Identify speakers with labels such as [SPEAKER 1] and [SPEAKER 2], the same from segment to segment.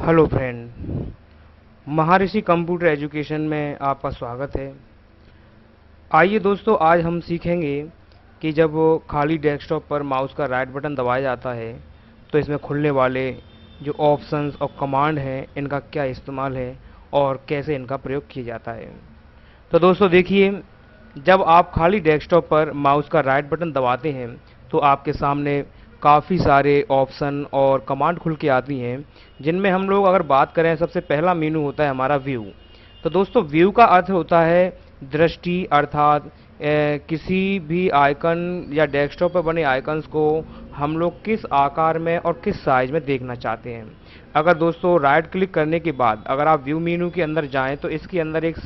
[SPEAKER 1] Hello friend, महर्षि computer education में आपका स्वागत है। आइए दोस्तों, आज हम सीखेंगे कि जब वो खाली डेस्कटॉप पर माउस का राइट बटन दबाया जाता है तो इसमें खुलने वाले जो ऑप्शंस और कमांड हैं इनका क्या इस्तेमाल है और कैसे इनका प्रयोग किया जाता है। तो दोस्तों देखिए, जब आप खाली डेस्कटॉप पर माउस का राइट बटन दबाते हैं तो आपके सामने काफ़ी सारे ऑप्शन और कमांड खुल के आती हैं, जिनमें हम लोग अगर बात करें, सबसे पहला मेनू होता है हमारा व्यू। तो दोस्तों व्यू का अर्थ होता है दृष्टि, अर्थात किसी भी आइकन या डेस्कटॉप पर बने आइकन्स को हम लोग किस आकार में और किस साइज में देखना चाहते हैं। अगर दोस्तों राइट क्लिक करने के बाद अगर आप व्यू मेनू के अंदर जाएं तो इसके अंदर एक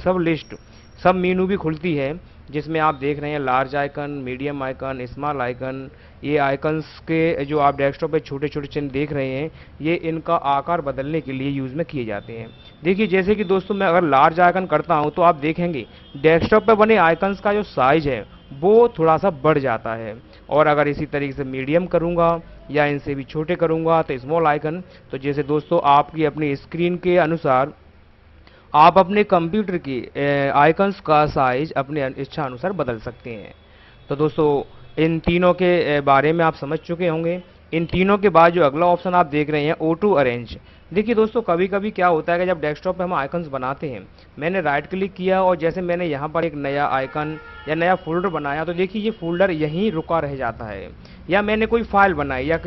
[SPEAKER 1] सब मेनू भी खुलती है, जिसमें आप देख रहे हैं large icon, medium icon, small icon. ये आइकन्स के जो आप डेस्कटॉप पे छोटे छोटे चिन्ह देख रहे हैं, ये इनका आकार बदलने के लिए यूज़ में किए जाते हैं। देखिए, जैसे कि दोस्तों मैं अगर लार्ज आइकन करता हूं तो आप देखेंगे डेस्कटॉप पे बने आइकन्स का जो साइज है वो थोड़ा सा बढ़ जाता है। और अगर इसी तरीके से मीडियम करूंगा या इनसे भी छोटे करूंगा तो स्मॉल आइकन। तो जैसे दोस्तों आपकी अपनी स्क्रीन के अनुसार आप अपने कंप्यूटर की आइकन्स का साइज अपने इच्छा अनुसार बदल सकते हैं। तो दोस्तों इन तीनों के बारे में आप समझ चुके होंगे। इन तीनों के बाद जो अगला ऑप्शन आप देख रहे हैं, ऑटो अरेंज। देखिए दोस्तों, कभी कभी क्या होता है कि जब डेस्कटॉप पे हम आइकन्स बनाते हैं, मैंने राइट क्लिक किया और जैसे मैंने यहाँ पर एक नया आइकन या नया फोल्डर बनाया तो देखिए ये फोल्डर यहीं रुका रह जाता है। या मैंने कोई फाइल बनाई या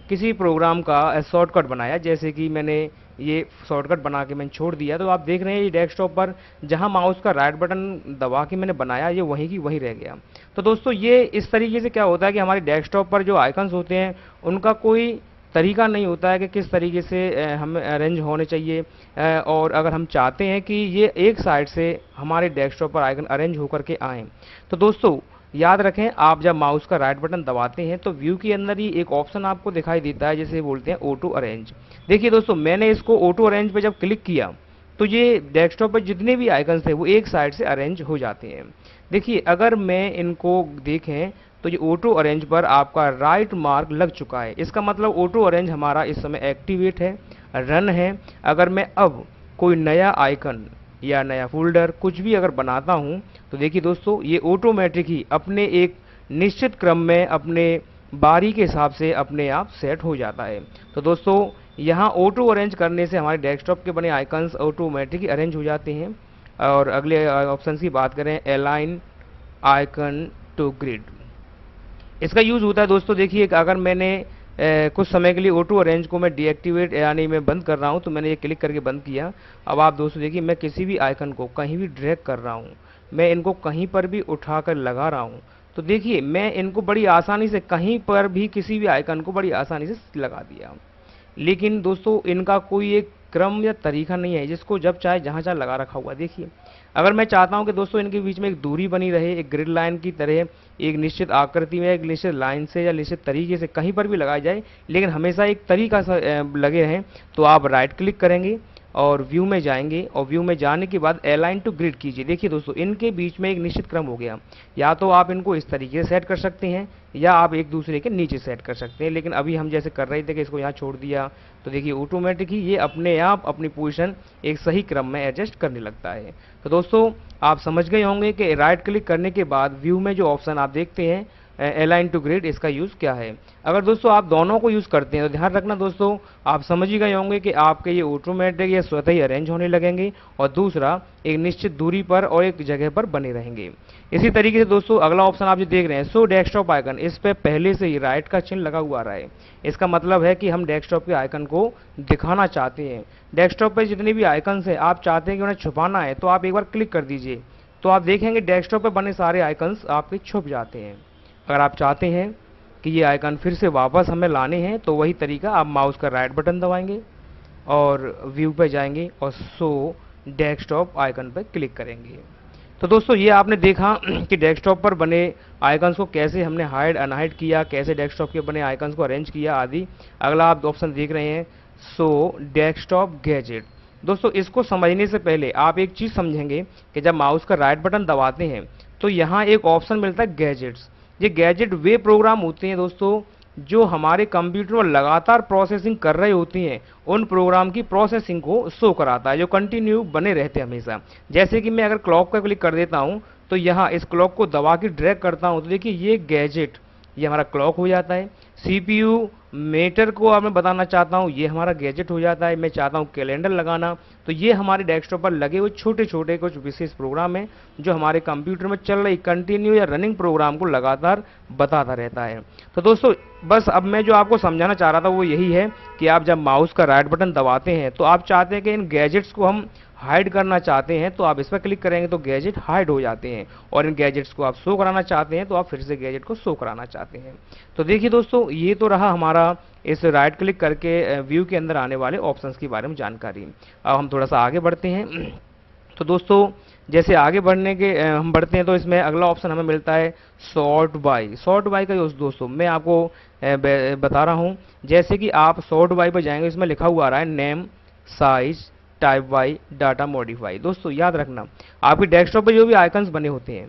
[SPEAKER 1] किसी प्रोग्राम का शॉर्टकट बनाया, जैसे कि मैंने ये शॉर्टकट बना के मैंने छोड़ दिया, तो आप देख रहे हैं ये डेस्कटॉप पर जहां माउस का राइट बटन दबा के मैंने बनाया, ये वहीं की वहीं रह गया। तो दोस्तों ये इस तरीके से क्या होता है कि हमारे डेस्कटॉप पर जो आइकन्स होते हैं उनका कोई तरीका नहीं होता है कि किस तरीके से हमें अरेंज होने चाहिए। और अगर हम चाहते हैं कि ये एक साइड से हमारे डेस्कटॉप पर आइकन अरेंज होकर के आएँ, तो दोस्तों याद रखें, आप जब माउस का राइट बटन दबाते हैं तो व्यू के अंदर ही एक ऑप्शन आपको दिखाई देता है जिसे बोलते हैं ऑटो अरेंज। देखिए दोस्तों, मैंने इसको ऑटो अरेंज पे जब क्लिक किया तो ये डेस्कटॉप पर जितने भी आइकन्स थे वो एक साइड से अरेंज हो जाते हैं। देखिए, अगर मैं इनको देखें तो ये ऑटो अरेंज पर आपका राइट मार्क लग चुका है। इसका मतलब ऑटो अरेंज हमारा इस समय एक्टिवेट है, रन है। अगर मैं अब कोई नया आइकन या नया फोल्डर कुछ भी अगर बनाता हूं तो देखिए दोस्तों ये ऑटोमेटिक ही अपने एक निश्चित क्रम में अपने बारी के हिसाब से अपने आप सेट हो जाता है। तो दोस्तों यहाँ ऑटो अरेंज करने से हमारे डेस्कटॉप के बने आइकन्स ऑटोमेटिक अरेंज हो जाते हैं। और अगले ऑप्शन की बात करें, अलाइन आइकन टू ग्रिड। इसका यूज़ होता है दोस्तों, देखिए अगर मैंने कुछ समय के लिए ऑटो अरेंज को मैं डीएक्टिवेट यानी मैं बंद कर रहा हूं, तो मैंने ये क्लिक करके बंद किया। अब आप दोस्तों देखिए, मैं किसी भी आइकन को कहीं भी ड्रैग कर रहा हूं, मैं इनको कहीं पर भी उठाकर लगा रहा हूं, तो देखिए मैं इनको बड़ी आसानी से कहीं पर भी किसी भी आइकन को बड़ी आसानी से लगा दिया। लेकिन दोस्तों इनका कोई एक क्रम या तरीका नहीं है जिसको जब चाहे जहाँ चाहे लगा रखा हुआ। देखिए, अगर मैं चाहता हूं कि दोस्तों इनके बीच में एक दूरी बनी रहे, एक ग्रिड लाइन की तरह, एक निश्चित आकृति में, एक निश्चित लाइन से या निश्चित तरीके से कहीं पर भी लगाई जाए, लेकिन हमेशा एक तरीका सा लगे रहें, तो आप राइट क्लिक करेंगे और व्यू में जाएंगे और व्यू में जाने के बाद अलाइन टू ग्रिड कीजिए। देखिए दोस्तों, इनके बीच में एक निश्चित क्रम हो गया। या तो आप इनको इस तरीके से सेट कर सकते हैं या आप एक दूसरे के नीचे सेट कर सकते हैं, लेकिन अभी हम जैसे कर रहे थे कि इसको यहाँ छोड़ दिया, तो देखिए ऑटोमेटिक ही ये अपने आप अपनी पोजीशन एक सही क्रम में एडजस्ट करने लगता है। तो दोस्तों आप समझ गए होंगे कि राइट क्लिक करने के बाद व्यू में जो ऑप्शन आप देखते हैं अलाइन टू ग्रिड, इसका यूज़ क्या है। अगर दोस्तों आप दोनों को यूज़ करते हैं तो ध्यान रखना दोस्तों, आप समझ ही गए होंगे कि आपके ये ऑटोमेटिक या स्वतः ही अरेंज होने लगेंगे और दूसरा एक निश्चित दूरी पर और एक जगह पर बने रहेंगे। इसी तरीके से दोस्तों अगला ऑप्शन आप जो देख रहे हैं, शो डेस्कटॉप आइकन, इस पे पहले से ही राइट का चिन्ह लगा हुआ रहा है। इसका मतलब है कि हम डेस्कटॉप के आइकन को दिखाना चाहते हैं। डेस्कटॉप पे जितने भी आइकन्स हैं आप चाहते हैं कि उन्हें छुपाना है, तो आप एक बार क्लिक कर दीजिए, तो आप देखेंगे डेस्कटॉप पे बने सारे आइकन्स आपके छुप जाते हैं। अगर आप चाहते हैं कि ये आइकन फिर से वापस हमें लाने हैं तो वही तरीका, आप माउस का राइट बटन दबाएंगे और व्यू पे जाएंगे और शो डेस्कटॉप आइकन पर क्लिक करेंगे। तो दोस्तों ये आपने देखा कि डेस्कटॉप पर बने आइकन्स को कैसे हमने हाइड अनहाइड किया, कैसे डेस्कटॉप के बने आइकन्स को अरेंज किया आदि। अगला आप ऑप्शन देख रहे हैं, शो डेस्कटॉप गैजेट। दोस्तों इसको समझने से पहले आप एक चीज़ समझेंगे कि जब माउस का राइट बटन दबाते हैं तो यहाँ एक ऑप्शन मिलता है गैजेट्स। ये गैजेट वे प्रोग्राम होते हैं दोस्तों जो हमारे कंप्यूटर में लगातार प्रोसेसिंग कर रही होती हैं उन प्रोग्राम की प्रोसेसिंग को शो कराता है, जो कंटिन्यू बने रहते हैं हमेशा। जैसे कि मैं अगर क्लॉक पर क्लिक कर देता हूं तो यहाँ इस क्लॉक को दबा के ड्रैग करता हूं तो देखिए ये गैजेट, ये हमारा क्लॉक हो जाता है। सीपीयू मीटर को अब मैं बताना चाहता हूँ, ये हमारा गैजेट हो जाता है। मैं चाहता हूँ कैलेंडर लगाना, तो ये हमारे डेस्कटॉप पर लगे हुए छोटे छोटे कुछ विशेष प्रोग्राम हैं जो हमारे कंप्यूटर में चल रही कंटिन्यू या रनिंग प्रोग्राम को लगातार बताता रहता है। तो दोस्तों बस अब मैं जो आपको समझाना चाह रहा था वो यही है कि आप जब माउस का राइट बटन दबाते हैं तो आप चाहते हैं कि इन गैजेट्स को हम हाइड करना चाहते हैं तो आप इस पर क्लिक करेंगे तो गैजेट हाइड हो जाते हैं, और इन गैजेट्स को आप शो कराना चाहते हैं तो आप फिर से गैजेट को शो कराना चाहते हैं। तो देखिए दोस्तों, ये तो रहा हमारा इस राइट क्लिक करके व्यू के अंदर आने वाले ऑप्शंस के बारे में जानकारी। अब हम थोड़ा सा आगे बढ़ते हैं। तो दोस्तों जैसे आगे बढ़ने के हम बढ़ते हैं तो इसमें अगला ऑप्शन हमें मिलता है सॉर्ट बाय। सॉर्ट बाय का दोस्तों मैं आपको बता रहा हूँ। जैसे कि आप सॉर्ट बाय पर जाएंगे, इसमें लिखा हुआ आ रहा है name, size, type by, data modify. दोस्तों याद रखना, आपके डेस्कटॉप पर जो भी आइकन्स बने होते हैं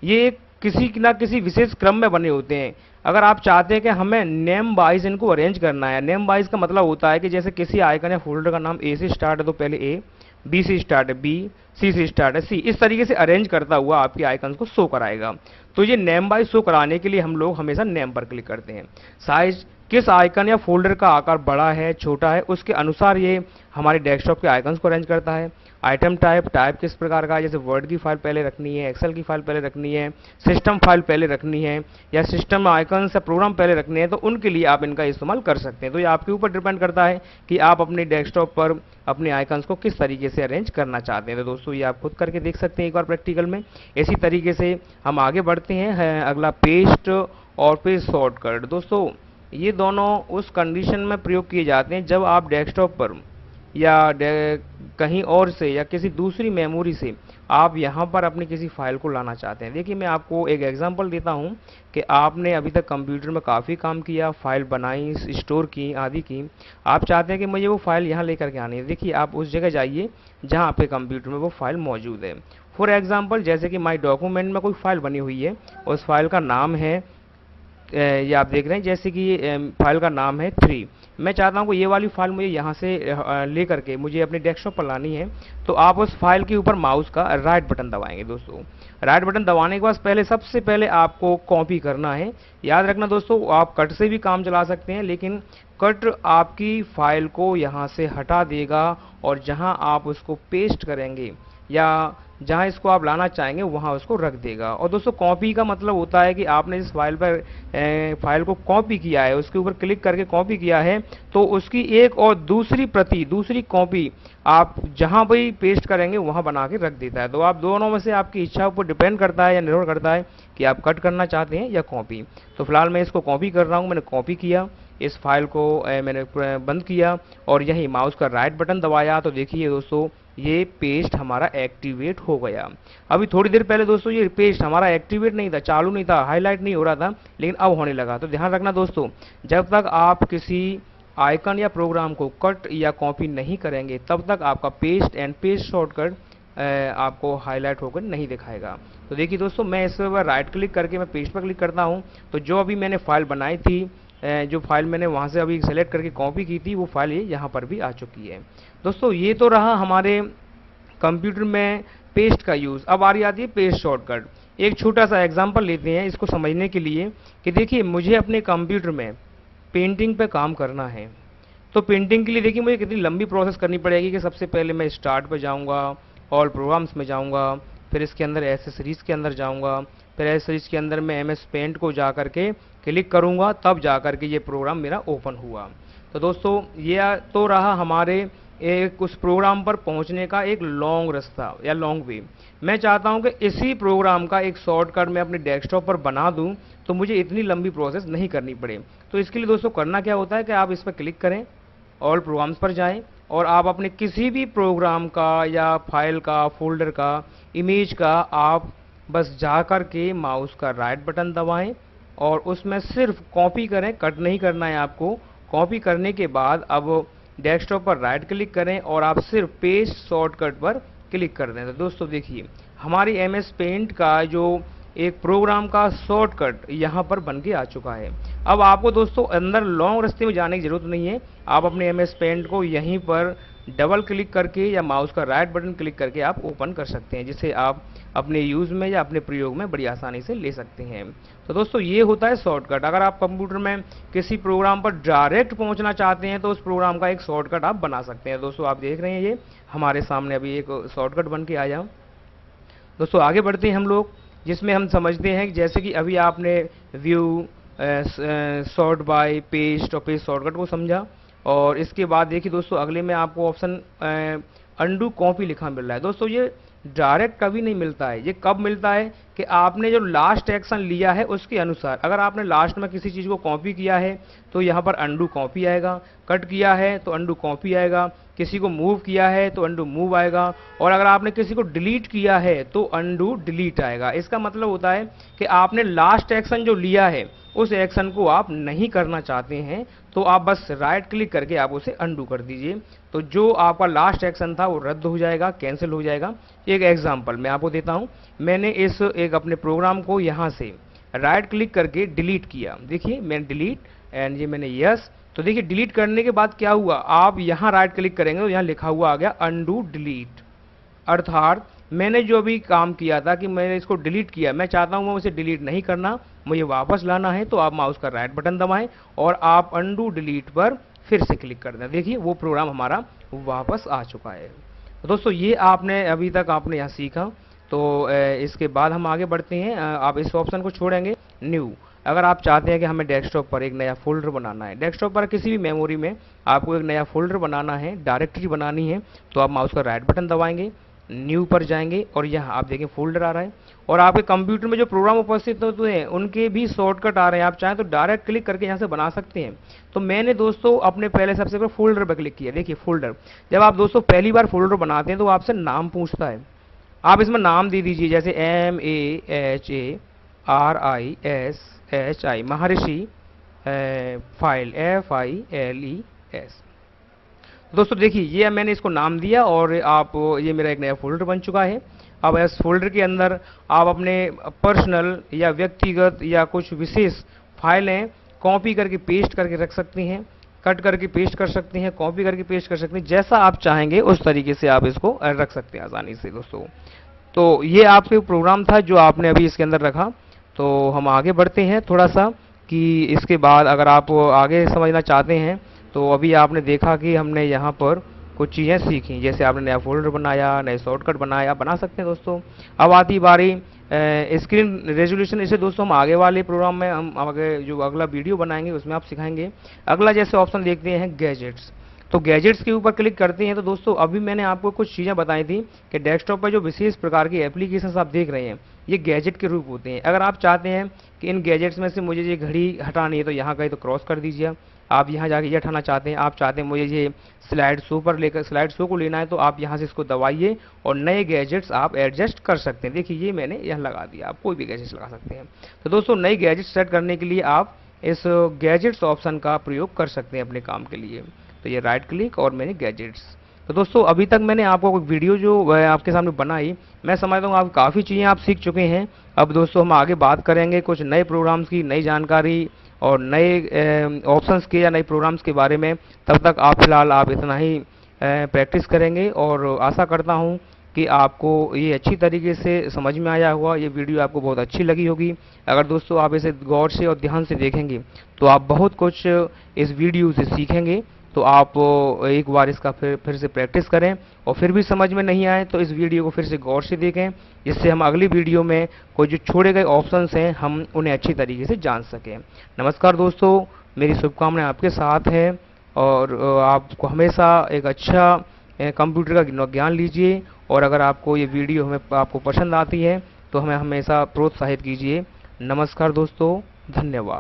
[SPEAKER 1] ये किसी ना किसी विशेष क्रम में बने होते हैं। अगर आप चाहते हैं कि हमें नेम वाइज इनको अरेंज करना है, नेम वाइज का मतलब होता है कि जैसे किसी आइकन या फोल्डर का नाम ए से स्टार्ट है तो पहले ए, बी से स्टार्ट है बी, सी से स्टार्ट है सी, इस तरीके से अरेंज करता हुआ आपके आइकन्स को शो कराएगा। तो ये नेम वाइज शो कराने के लिए हम लोग हमेशा नेम पर क्लिक करते हैं। साइज, किस आइकन या फोल्डर का आकार बड़ा है छोटा है उसके अनुसार ये हमारे डेस्कटॉप के आइकन्स को अरेंज करता है। आइटम टाइप, टाइप किस प्रकार का है, जैसे वर्ड की फाइल पहले रखनी है, एक्सेल की फाइल पहले रखनी है, सिस्टम फाइल पहले रखनी है, या सिस्टम आइकन्स या प्रोग्राम पहले रखने हैं, तो उनके लिए आप इनका इस्तेमाल कर सकते हैं। तो ये आपके ऊपर डिपेंड करता है कि आप अपने डेस्कटॉप पर अपने आइकन्स को किस तरीके से अरेंज करना चाहते हैं। तो दोस्तों ये आप खुद करके देख सकते हैं एक बार प्रैक्टिकल में। इसी तरीके से हम आगे बढ़ते हैं। अगला पेस्ट और फिर शॉर्टकट। दोस्तों ये दोनों उस कंडीशन में प्रयोग किए जाते हैं जब आप डेस्कटॉप पर या कहीं और से या किसी दूसरी मेमोरी से आप यहाँ पर अपनी किसी फाइल को लाना चाहते हैं। देखिए मैं आपको एक एग्जांपल देता हूँ कि आपने अभी तक कंप्यूटर में काफ़ी काम किया, फाइल बनाई, स्टोर की, आदि की। आप चाहते हैं कि मुझे वो फाइल यहाँ लेकर के आनी है। देखिए आप उस जगह जाइए जहाँ आपके कंप्यूटर में वो फाइल मौजूद है। फॉर एग्जाम्पल जैसे कि माई डॉक्यूमेंट में कोई फाइल बनी हुई है, उस फाइल का नाम है, ये आप देख रहे हैं जैसे कि फाइल का नाम है 3। मैं चाहता हूं कि ये वाली फाइल मुझे यहाँ से ले करके मुझे अपने डेस्कटॉप पर लानी है। तो आप उस फाइल के ऊपर माउस का राइट बटन दबाएंगे। दोस्तों राइट बटन दबाने के बाद सबसे पहले आपको कॉपी करना है। याद रखना दोस्तों, आप कट से भी काम चला सकते हैं, लेकिन कट आपकी फाइल को यहाँ से हटा देगा और जहाँ आप उसको पेस्ट करेंगे या जहाँ इसको आप लाना चाहेंगे वहाँ उसको रख देगा। और दोस्तों कॉपी का मतलब होता है कि आपने इस फाइल पर फाइल को कॉपी किया है, उसके ऊपर क्लिक करके कॉपी किया है, तो उसकी एक और दूसरी प्रति, दूसरी कॉपी आप जहाँ भी पेस्ट करेंगे वहाँ बना के रख देता है। तो आप दोनों में से आपकी इच्छा पर डिपेंड करता है या निर्भर करता है कि आप कट करना चाहते हैं या कॉपी। तो फिलहाल मैं इसको कॉपी कर रहा हूँ। मैंने कॉपी किया, इस फाइल को मैंने बंद किया और यही माउस का राइट बटन दबाया तो देखिए दोस्तों ये पेस्ट हमारा एक्टिवेट हो गया। अभी थोड़ी देर पहले दोस्तों ये पेस्ट हमारा एक्टिवेट नहीं था, चालू नहीं था, हाईलाइट नहीं हो रहा था, लेकिन अब होने लगा। तो ध्यान रखना दोस्तों, जब तक आप किसी आइकन या प्रोग्राम को कट या कॉपी नहीं करेंगे तब तक आपका पेस्ट एंड पेस्ट शॉर्टकट आपको हाईलाइट होकर नहीं दिखाएगा। तो देखिए दोस्तों, मैं इस पर राइट क्लिक करके मैं पेस्ट पर क्लिक करता हूँ तो जो अभी मैंने फाइल बनाई थी, जो फाइल मैंने वहाँ से अभी सेलेक्ट करके कॉपी की थी, वो फाइल ये यहाँ पर भी आ चुकी है। दोस्तों ये तो रहा हमारे कंप्यूटर में पेस्ट का यूज़। अब आ रही आती है पेस्ट शॉर्टकट। एक छोटा सा एग्जांपल लेते हैं इसको समझने के लिए कि देखिए मुझे अपने कंप्यूटर में पेंटिंग पे काम करना है। तो पेंटिंग के लिए देखिए मुझे कितनी लंबी प्रोसेस करनी पड़ेगी कि सबसे पहले मैं स्टार्ट पे जाऊंगा, ऑल प्रोग्राम्स में जाऊंगा, फिर इसके अंदर एसेसरीज के अंदर जाऊंगा, फिर एसेसरीज के अंदर मैं एमएस पेंट को जा करके क्लिक करूंगा, तब जा करके ये प्रोग्राम मेरा ओपन हुआ। तो दोस्तों ये तो रहा हमारे एक उस प्रोग्राम पर पहुंचने का एक लॉन्ग रास्ता या लॉन्ग वे। मैं चाहता हूं कि इसी प्रोग्राम का एक शॉर्टकट मैं अपने डेस्कटॉप पर बना दूं तो मुझे इतनी लंबी प्रोसेस नहीं करनी पड़े। तो इसके लिए दोस्तों करना क्या होता है कि आप इस पर क्लिक करें, ऑल प्रोग्राम्स पर जाएं और आप अपने किसी भी प्रोग्राम का या फाइल का, फोल्डर का, इमेज का आप बस जा कर के माउस का राइट बटन दबाएं और उसमें सिर्फ कॉपी करें, कट नहीं करना है आपको। कॉपी करने के बाद अब डेस्कटॉप पर राइट क्लिक करें और आप सिर्फ पेस्ट शॉर्टकट पर क्लिक कर दें। तो दोस्तों देखिए हमारी एमएस पेंट का जो एक प्रोग्राम का शॉर्टकट यहाँ पर बन के आ चुका है। अब आपको दोस्तों अंदर लॉन्ग रास्ते में जाने की जरूरत नहीं है, आप अपने एमएस पेंट को यहीं पर डबल क्लिक करके या माउस का राइट बटन क्लिक करके आप ओपन कर सकते हैं, जिसे आप अपने यूज़ में या अपने प्रयोग में बड़ी आसानी से ले सकते हैं। तो दोस्तों ये होता है शॉर्टकट। अगर आप कंप्यूटर में किसी प्रोग्राम पर डायरेक्ट पहुंचना चाहते हैं तो उस प्रोग्राम का एक शॉर्टकट आप बना सकते हैं। दोस्तों आप देख रहे हैं ये हमारे सामने अभी एक शॉर्टकट बन के आया। दोस्तों आगे बढ़ते हैं हम लोग, जिसमें हम समझते हैं कि जैसे कि अभी आपने व्यू, सॉर्ट बाय, पेस्ट और पेस्ट शॉर्टकट को समझा, और इसके बाद देखिए दोस्तों अगले में आपको ऑप्शन अंडू कॉपी लिखा मिल रहा है। दोस्तों ये डायरेक्ट कभी नहीं मिलता है, ये कब मिलता है कि आपने जो लास्ट एक्शन लिया है उसके अनुसार। अगर आपने लास्ट में किसी चीज़ को कॉपी किया है तो यहाँ पर अंडू कॉपी आएगा, कट किया है तो अंडू कॉपी आएगा, किसी को मूव किया है तो अंडू मूव आएगा, और अगर आपने किसी को डिलीट किया है तो अंडू डिलीट आएगा। इसका मतलब होता है कि आपने लास्ट एक्शन जो लिया है उस एक्शन को आप नहीं करना चाहते हैं तो आप बस राइट क्लिक करके आप उसे अंडू कर दीजिए, तो जो आपका लास्ट एक्शन था वो रद्द हो जाएगा, कैंसिल हो जाएगा। एक एग्जांपल मैं आपको देता हूं। मैंने इस एक अपने प्रोग्राम को यहां से राइट क्लिक करके डिलीट किया। देखिए मैंने डिलीट एंड ये मैंने यस, तो देखिए डिलीट करने के बाद क्या हुआ, आप यहां राइट क्लिक करेंगे तो यहां लिखा हुआ आ गया अंडू डिलीट। अर्थात मैंने जो भी काम किया था कि मैंने इसको डिलीट किया, मैं चाहता हूं मैं उसे डिलीट नहीं करना, मुझे वापस लाना है, तो आप माउस का राइट बटन दबाएं और आप अंडू डिलीट पर फिर से क्लिक कर दें। देखिए वो प्रोग्राम हमारा वापस आ चुका है। तो दोस्तों ये आपने अभी तक आपने यहाँ सीखा। तो इसके बाद हम आगे बढ़ते हैं। आप इस ऑप्शन को छोड़ेंगे न्यू। अगर आप चाहते हैं कि हमें डेस्कटॉप पर एक नया फोल्डर बनाना है, डेस्कटॉप पर किसी भी मेमोरी में आपको एक नया फोल्डर बनाना है, डायरेक्टरी बनानी है, तो आप माउस का राइट बटन दबाएंगे, न्यू पर जाएंगे और यहाँ आप देखें फोल्डर आ रहा है, और आपके कंप्यूटर में जो प्रोग्राम उपस्थित होते हैं उनके भी शॉर्टकट आ रहे हैं। आप चाहें तो डायरेक्ट क्लिक करके यहाँ से बना सकते हैं। तो मैंने दोस्तों अपने पहले सबसे पहले फोल्डर पर क्लिक किया। देखिए फोल्डर, जब आप दोस्तों पहली बार फोल्डर बनाते हैं तो आपसे नाम पूछता है, आप इसमें नाम दे दीजिए, जैसे MAHARISHI महर्षि फाइल FILES। दोस्तों देखिए ये मैंने इसको नाम दिया और आप ये मेरा एक नया फोल्डर बन चुका है। अब इस फोल्डर के अंदर आप अपने पर्सनल या व्यक्तिगत या कुछ विशेष फाइलें कॉपी करके पेस्ट करके रख सकते हैं, कट करके पेस्ट कर सकते हैं, कॉपी करके पेस्ट कर सकते हैं, जैसा आप चाहेंगे उस तरीके से आप इसको रख सकते हैं आसानी से दोस्तों। तो ये आपके प्रोग्राम था जो आपने अभी इसके अंदर रखा। तो हम आगे बढ़ते हैं थोड़ा सा कि इसके बाद अगर आप आगे समझना चाहते हैं तो अभी आपने देखा कि हमने यहाँ पर कुछ चीज़ें सीखी, जैसे आपने नया फोल्डर बनाया, नए शॉर्टकट बनाया, बना सकते हैं दोस्तों। अब आती बारी स्क्रीन रेजोल्यूशन। इसे दोस्तों हम आगे वाले प्रोग्राम में हम आगे जो अगला वीडियो बनाएंगे उसमें आप सिखाएंगे। अगला जैसे ऑप्शन देखते हैं गैजेट्स, तो गैजेट्स के ऊपर क्लिक करते हैं। तो दोस्तों अभी मैंने आपको कुछ चीज़ें बताई थी कि डेस्कटॉप पर जो विशेष प्रकार की एप्लीकेशंस आप देख रहे हैं ये गैजेट के रूप होते हैं। अगर आप चाहते हैं कि इन गैजेट्स में से मुझे ये घड़ी हटानी है तो यहाँ कहीं तो क्रॉस कर दीजिए, आप यहाँ जाके ये हटाना चाहते हैं, आप चाहते हैं मुझे ये स्लाइड शो पर लेकर स्लाइड शो को लेना है तो आप यहाँ से इसको दबाइए और नए गैजेट्स आप एडजस्ट कर सकते हैं। देखिए ये मैंने यहाँ लगा दिया, आप कोई भी गैजेट्स लगा सकते हैं। तो दोस्तों नई गैजेट्स सेट करने के लिए आप इस गैजेट्स ऑप्शन का प्रयोग कर सकते हैं अपने काम के लिए। तो ये राइट क्लिक और मैंने गैजेट्स। तो दोस्तों अभी तक मैंने आपको वीडियो जो आपके सामने बनाई, मैं समझता हूँ आप काफ़ी चीज़ें आप सीख चुके हैं। अब दोस्तों हम आगे बात करेंगे कुछ नए प्रोग्राम्स की, नई जानकारी और नए ऑप्शंस के या नए प्रोग्राम्स के बारे में। तब तक आप फिलहाल आप इतना ही प्रैक्टिस करेंगे और आशा करता हूँ कि आपको ये अच्छी तरीके से समझ में आया होगा, ये वीडियो आपको बहुत अच्छी लगी होगी। अगर दोस्तों आप इसे गौर से और ध्यान से देखेंगे तो आप बहुत कुछ इस वीडियो से सीखेंगे। तो आप एक बार इसका फिर से प्रैक्टिस करें और फिर भी समझ में नहीं आए तो इस वीडियो को फिर से गौर से देखें, जिससे हम अगली वीडियो में कोई जो छोड़े गए ऑप्शंस हैं हम उन्हें अच्छी तरीके से जान सकें। नमस्कार दोस्तों, मेरी शुभकामनाएं आपके साथ हैं और आपको हमेशा एक अच्छा कंप्यूटर का ज्ञान लीजिए, और अगर आपको ये वीडियो आपको पसंद आती है तो हमें हमेशा प्रोत्साहित कीजिए। नमस्कार दोस्तों, धन्यवाद।